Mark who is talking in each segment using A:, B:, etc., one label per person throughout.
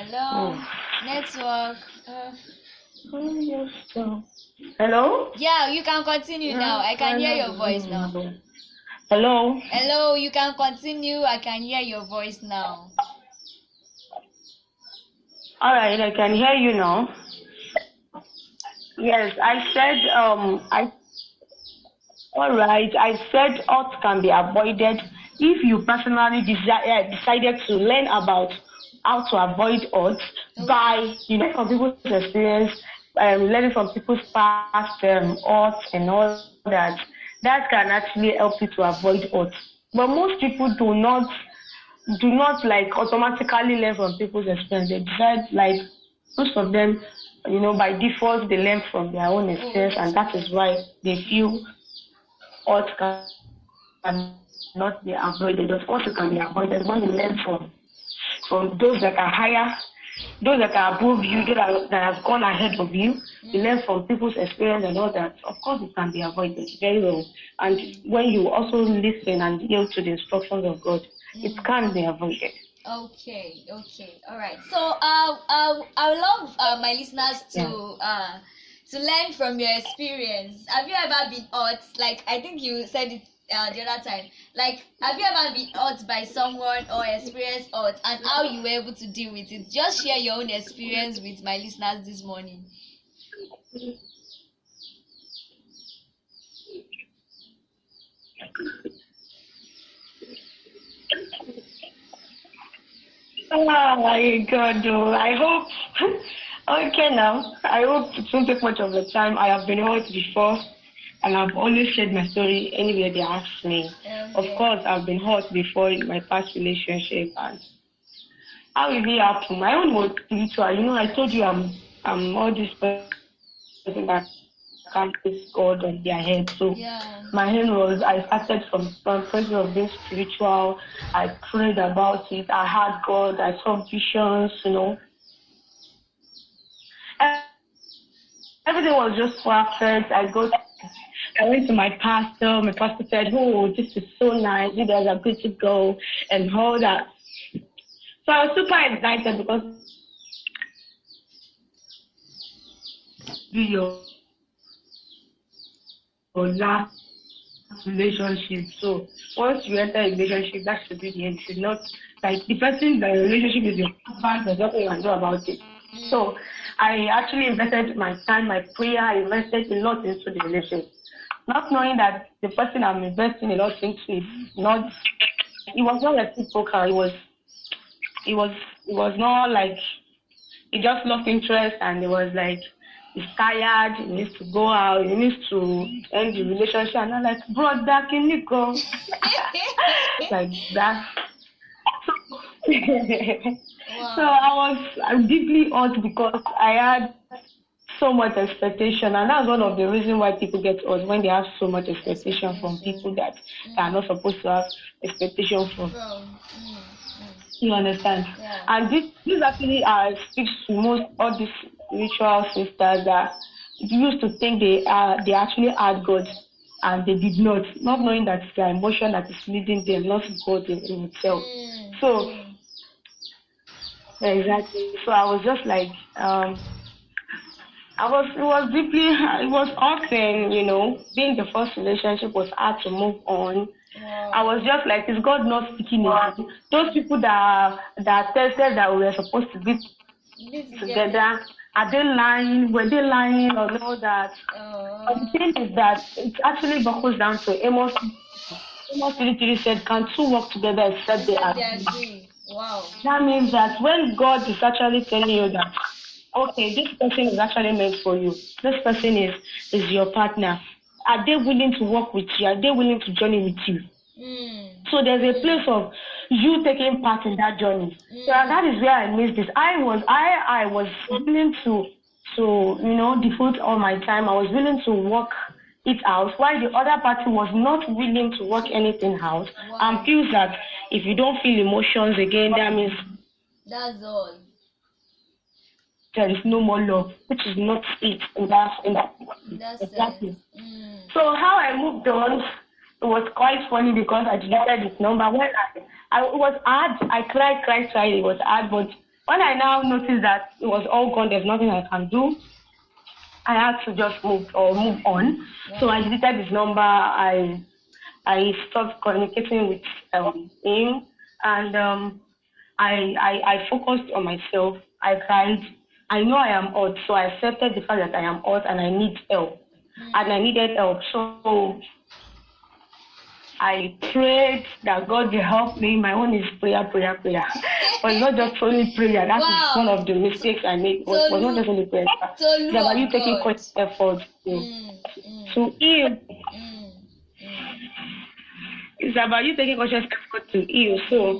A: Hello,
B: Oh.
A: network.
B: Yes, hello?
A: Yeah, you can continue now. I can hear your voice now.
B: Hello?
A: Hello, you can continue. I can hear your voice now.
B: All right, I can hear you now. Yes, all right, I said odds can be avoided if you personally decided to learn about how to avoid odds by, from people's experience, learning from people's past odds and all that. That can actually help you to avoid odds. But most people do not like automatically learn from people's experience. They decide like most of them, by default they learn from their own experience, and that is why they feel odds can not be avoided. Of course, it can be avoided when you learn from those that are higher, those that are above you, that have gone ahead of you. You learn from people's experience and all that. Of course, it can be avoided very well. And when you also listen and yield to the instructions of God, it can be avoided.
A: Okay, all right. So, I would love my listeners to learn from your experience. Have you ever been hurt? Like I think you said it the other time. Like, have you ever been hurt by someone or experienced hurt, and how you were able to deal with it? Just share your own experience with my listeners this morning.
B: Oh my God, oh, I hope. Okay, now, I hope it won't take much of the time. I have been hurt before, and I've always shared my story anywhere they ask me. Of
A: Okay.
B: course, I've been hurt before in my past relationship, and how did it happen? My own was spiritual. I told you I'm all this person that can't place God on their head. So
A: Yeah.
B: my hand was, I started from place of being spiritual. I prayed about it. I had God. I saw visions. Everything was just perfect. I went to my pastor. My pastor said, "Oh, this is so nice. You guys are good to go," and all that. So I was super excited because your last relationship. So once you enter a relationship, that should be the end. You should not like the person that your relationship is your husband. There's nothing you can do about it. So I actually invested my time, my prayer. I invested a lot into the relationship, not knowing that the person I'm investing a lot into is not. It was not reciprocal. It was not like he just lost interest, and it was like he's tired, he needs to go out, he needs to end the relationship, and I'm like, brother, can you go? Like that. So
A: Wow.
B: I'm deeply hurt because I had so much expectation, and that's one of the reasons why people get hurt when they have so much expectation from people
A: Expectation
B: that they are not supposed to have expectation from.
A: from.
B: You understand?
A: Yeah.
B: And this actually speaks to most all these spiritual sisters that used to think they actually had God, and they did not knowing that it's their emotion that is leading them, not God in itself. So exactly. So I was just like, it was deeply, it was often, being the first relationship was hard to move on. I
A: Wow.
B: was just like, is God not speaking again? Those people that tested that we were supposed to be
A: Be together.
B: together, are they lying? Were they lying or all that? But the thing is that it actually boils down to Amos. Amos 3:3 said, "Can two work together except they
A: Except they
B: agree?"
A: agree. Wow.
B: That means that when God is actually telling you that, okay, this person is actually meant for you. This person is your partner. Are they willing to work with you? Are they willing to journey with you? So there's a place of you taking part in that journey. So that is where I missed this. I was willing to devote all my time. I was willing to work it out, while the other party was not willing to work anything out, and
A: Wow.
B: feels that if you don't feel emotions again, that means
A: That's all.
B: there is no more love, which is not it in that
A: In that sense.
B: exactly. So how I moved on, it was quite funny because I deleted his number. When it was hard. I cried. It was hard, but When I now noticed that it was all gone, there's nothing I can do, I had to just move on. So I deleted his number. I stopped communicating with him, and I focused on myself. I cried. I know I am odd, so I accepted the fact that I am odd and I need help, and I needed help. So I prayed that God will help me. My own is prayer. But not just only prayer. That is one of the mistakes I made. It was not just only prayer. It's about you taking conscious effort to heal. It's about you taking conscious effort to heal. So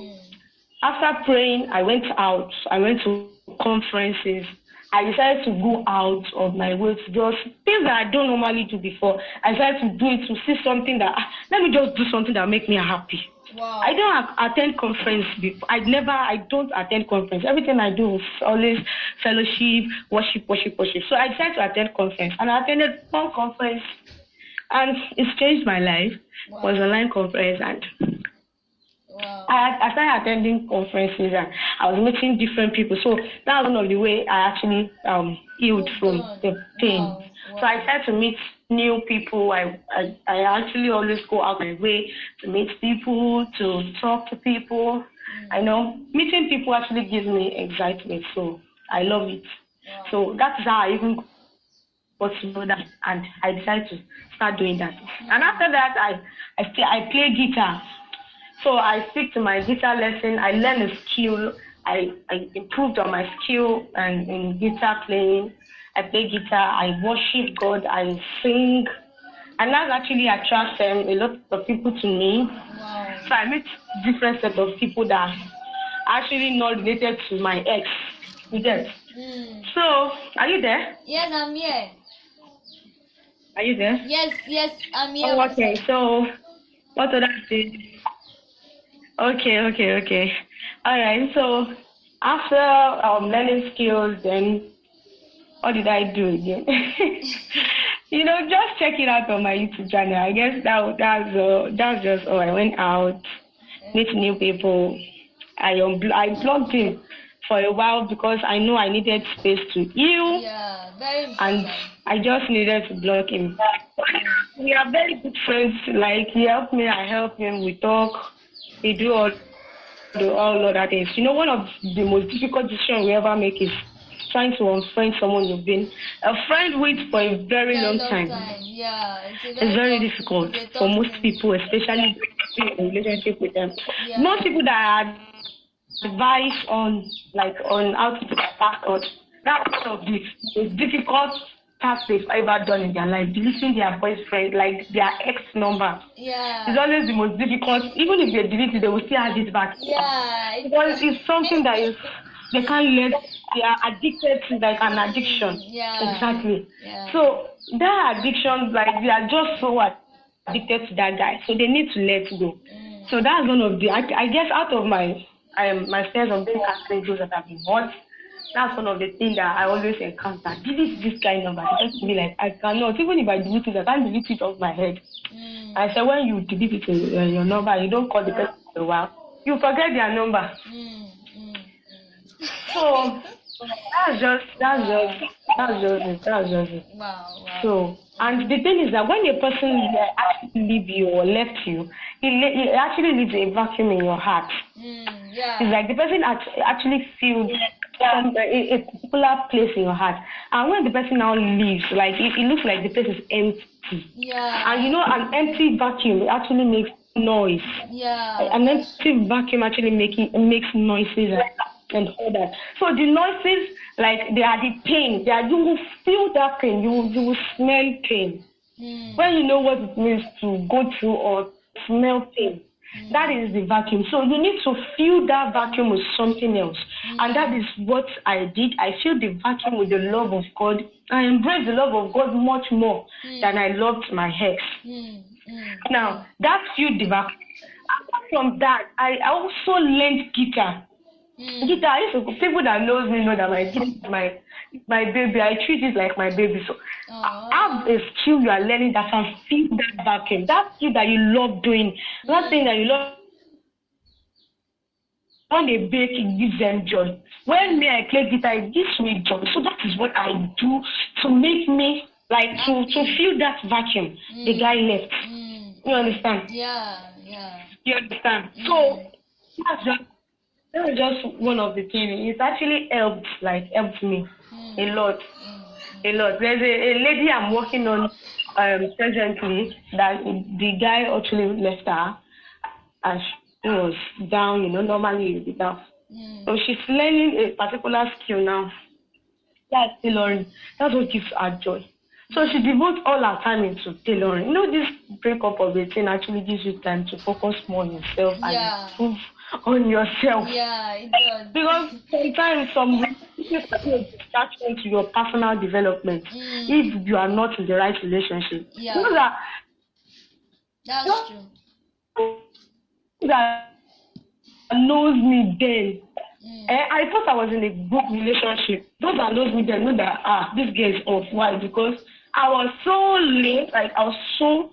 B: after praying, I went out. I went to conferences. I decided to go out of my way to just things that I don't normally do before. I decided to do it to see something that let me just do something that make me happy.
A: Wow.
B: I don't attend conference before. I don't attend conference. Everything I do is always fellowship, worship. So I decided to attend conference, and I attended one conference, and it's changed my life. Wow. It was an online conference, and wow. I started attending conferences, and I was meeting different people. So that was one of the way I actually healed from the pain. Wow. Wow. So I started to meet new people. I actually always go out my way to meet people, to talk to people. I know meeting people actually gives me excitement, so I love it. Wow. So that's how I even got to know that, and I decided to start doing that. And after that, I play guitar. So I stick to my guitar lesson. I learned a skill. I improved on my skill and in guitar playing. I play guitar. I worship God. I sing. And that actually attracts a lot of people to me. Wow. So I meet different set of people that are actually not related to my ex. You get? So, are you there?
A: Yes, I'm here.
B: Are you there?
A: Yes, I'm here.
B: Oh, okay. So, what would I say? Okay. All right. So after learning skills, then what did I do again? Just check it out on my YouTube channel. I guess that's just all. I went out, meet new people. I blocked him for a while because I know I needed space to heal.
A: Yeah, very important.
B: And I just needed to block him. We are very good friends. Like he helped me, I help him. We talk. We do all other things. One of the most difficult decisions we ever make is trying to unfriend someone you've been a friend with for a very long time.
A: Yeah,
B: it's very difficult for most people, especially in a relationship with them. Yeah. Most people that are advice on how to take a password, that's one of the most difficult tasks they've ever done in their life. Deleting their boyfriend, like their ex number.
A: Yeah.
B: It's always the most difficult. Even if they delete it, they will still have it back.
A: Yeah.
B: Because it's something that they can't let. They are addicted to, like an addiction.
A: Yeah.
B: Exactly.
A: Yeah.
B: So that addiction, they are just so addicted to that guy. So they need to let go. So that's one of the. I guess out of my fears of being casting those that have been hurt. That's one of the things that I always encounter. Delete this kind of number. Just to be like, I cannot. Even if I delete it, I can't delete it off my head. I said, when you delete it your number, you don't call the person for a while, you forget their number. So that's just it.
A: Wow.
B: So, and the thing is that when a person actually leave you or left you, it actually leaves a vacuum in your heart.
A: Yeah.
B: It's like the person actually feels a particular place in your heart, and when the person now leaves, it looks like the place is empty.
A: Yeah.
B: And an empty vacuum actually makes noise.
A: Yeah.
B: An empty vacuum actually makes noises and all that. So the noises, they are the pain. You will feel that pain. You will smell pain. When you know what it means to go through or smell pain. That is the vacuum. So you need to fill that vacuum with something else. And that is what I did. I filled the vacuum with the love of God. I embraced the love of God much more than I loved my ex. Now, that filled the vacuum. Apart from that, I also learned guitar. Guitar, people that knows me know that my baby, I treat it like my baby. So I have a skill you are learning that can fill that vacuum. That skill that you love doing, that thing that you love when they bake, it gives them joy. When me I play guitar, it gives me joy. So that is what I do to make me like to fill that vacuum the guy left. You understand?
A: Yeah.
B: You understand? So that's just one of the things. It's actually helped me a lot. A lot. There's a lady I'm working on presently that the guy actually left her and she was down, normally you'll be down. So she's learning a particular skill now. That's tailoring. That's what gives her joy. So she devotes all her time into tailoring. This breakup of the thing actually gives you time to focus more on yourself and improve on yourself.
A: Yeah, it does.
B: Because sometimes some relationships are a distraction to your personal development if you are not in the right relationship.
A: Yeah. That's true.
B: That knows me then. I thought I was in a good relationship. Those that knows me then know that this girl is off. Why? Because I was so late, like I was so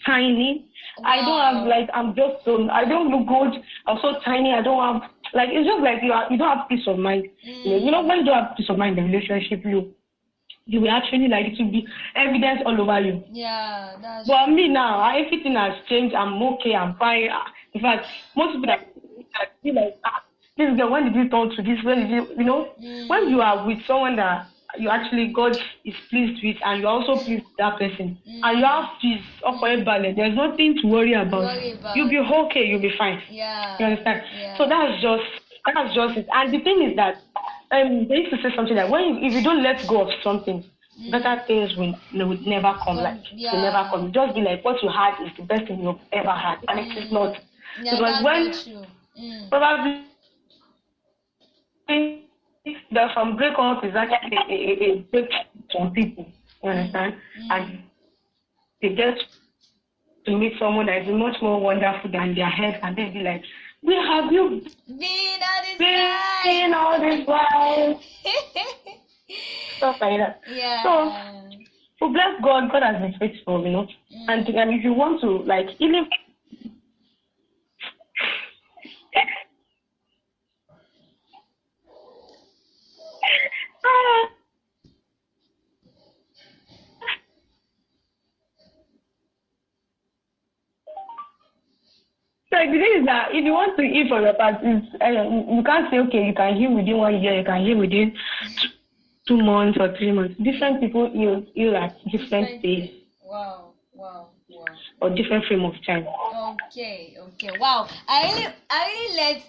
B: tiny. Wow. I don't have I don't look good. I'm so tiny. I don't have it's just like you don't have peace of mind. When you don't have peace of mind in the relationship, you will actually it will be evidence all over you.
A: Yeah, that's
B: But me now, everything has changed. I'm okay. I'm fine. In fact, most people that feel like, this girl, when did you turn to this? When did you, when you are with someone that you actually God is pleased with, and you're also pleased with that person, and you have peace, there's nothing to worry about. You'll be okay. You'll be fine.
A: Yeah.
B: You understand?
A: Yeah.
B: So that's just it. And the thing is that they used to say something that if you don't let go of something, better things will never come. Will never come. Just be like what you had is the best thing you've ever had, and it is not.
A: Yeah,
B: because when probably there's some breakup is actually a break from people. You understand? And they get to meet someone that is much more wonderful than their head, and they be like, "Where have you been all this while?" Stuff like that.
A: Yeah.
B: So bless God. God has been faithful, And if you want to even. So the thing is that if you want to heal from your past, you can't say, okay, you can heal within 1 year, you can heal within 2 months or 3 months. Different people heal at different stages.
A: Wow.
B: Or different frame of time.
A: Okay. Wow.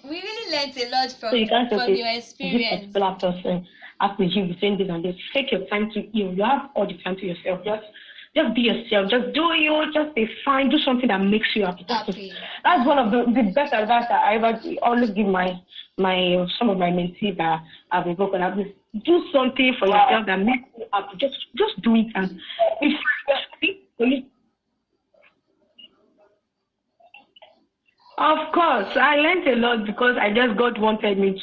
A: We really learned a lot from your experience.
B: This particular person has to heal between this and this. Take your time to heal. You have all the time to yourself. Just be yourself. Just do you. Just be fine. Do something that makes you happy. That's one of the best advice that I ever always give my some of my mentees that I've been broken up with. Do something for yourself that makes you happy. Just do it, and if you're happy for you. Of course, I learned a lot because God wanted me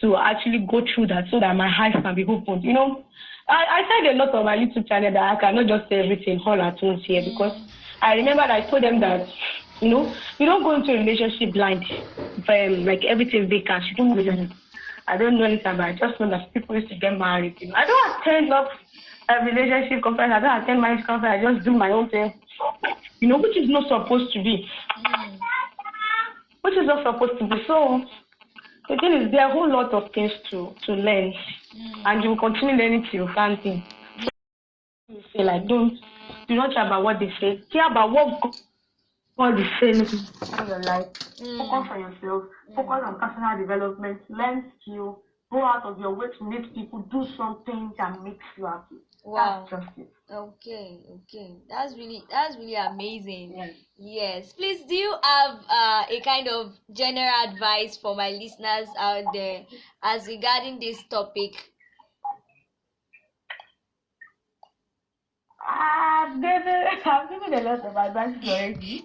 B: to actually go through that so that my eyes can be opened. I said a lot on my YouTube channel that I cannot just say everything all at once here because I remember I told them that, you don't go into a relationship blind, like everything vacant. You don't know. I don't know anything, but I just know that people used to get married. I don't attend a relationship conference. I don't attend marriage conference. I just do my own thing, which is not supposed to be. Which is not supposed to be. So the thing is, there are a whole lot of things to learn, and you will continue learning till you can't think. You say do not care about what they say. Care about what God is saying in your life. Focus on yourself. Focus on personal development. Learn skill. Go out of your way to meet people. Do something that makes you happy.
A: Wow.
B: That's just it.
A: Okay. That's really amazing. Yes. Please, do you have a kind of general advice for my listeners out there as regarding this topic?
B: I've given a lot of advice already.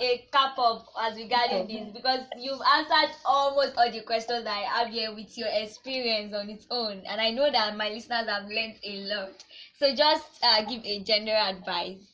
A: A cap up as regarding this, because you've answered almost all the questions that I have here with your experience on its own, and I know that my listeners have learned a lot. So just give a general advice.